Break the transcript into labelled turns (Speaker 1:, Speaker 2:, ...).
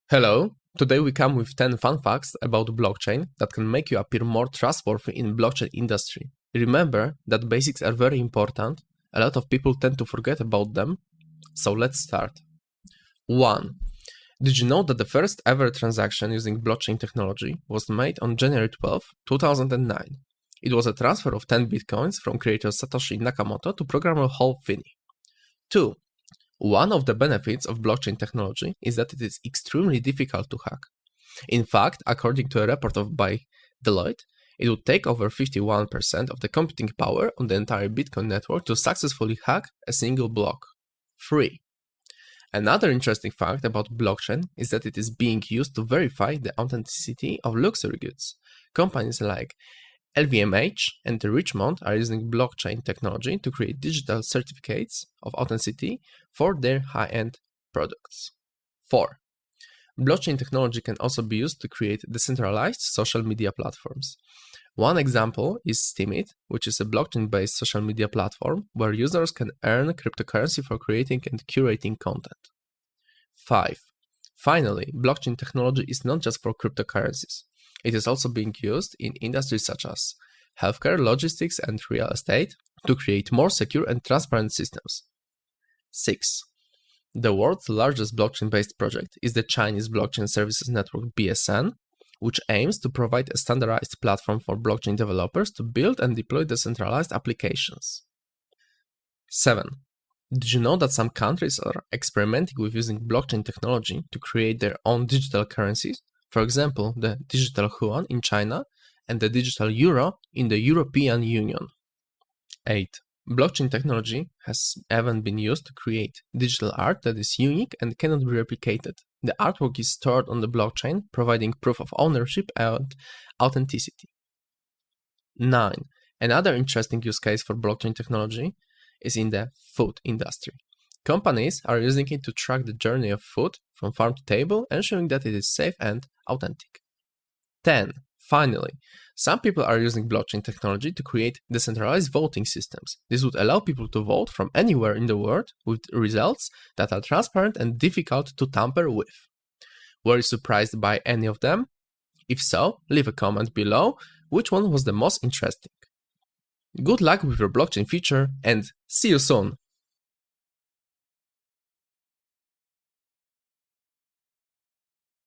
Speaker 1: Hello, today we come with 10 fun facts about blockchain that can make you appear more trustworthy in blockchain industry. Remember that basics are very important, a lot of people tend to forget about them, so let's start. 1. Did you know that the first ever transaction using blockchain technology was made on January 12, 2009? It was a transfer of 10 bitcoins from creator Satoshi Nakamoto to programmer Hal Finney. 2. One of the benefits of blockchain technology is that it is extremely difficult to hack. In fact, according to a report by Deloitte, it would take over 51% of the computing power on the entire Bitcoin network to successfully hack a single block. 3. Another interesting fact about blockchain is that it is being used to verify the authenticity of luxury goods. Companies like LVMH and Richmond are using blockchain technology to create digital certificates of authenticity for their high-end products. 4. Blockchain technology can also be used to create decentralized social media platforms. One example is Steemit, which is a blockchain-based social media platform where users can earn cryptocurrency for creating and curating content. 5. Finally, blockchain technology is not just for cryptocurrencies. It is also being used in industries such as healthcare, logistics, and real estate to create more secure and transparent systems. 6. The world's largest blockchain-based project is the Chinese Blockchain Services Network (BSN), which aims to provide a standardized platform for blockchain developers to build and deploy decentralized applications. 7. Did you know that some countries are experimenting with using blockchain technology to create their own digital currencies? For example, the digital yuan in China and the digital euro in the European Union. 8. Blockchain technology has even been used to create digital art that is unique and cannot be replicated. The artwork is stored on the blockchain, providing proof of ownership and authenticity. 9. Another interesting use case for blockchain technology is in the food industry. Companies are using it to track the journey of food from farm to table, ensuring that it is safe and authentic. 10. Finally, some people are using blockchain technology to create decentralized voting systems. This would allow people to vote from anywhere in the world with results that are transparent and difficult to tamper with. Were you surprised by any of them? If so, leave a comment below which one was the most interesting. Good luck with your blockchain future and see you soon!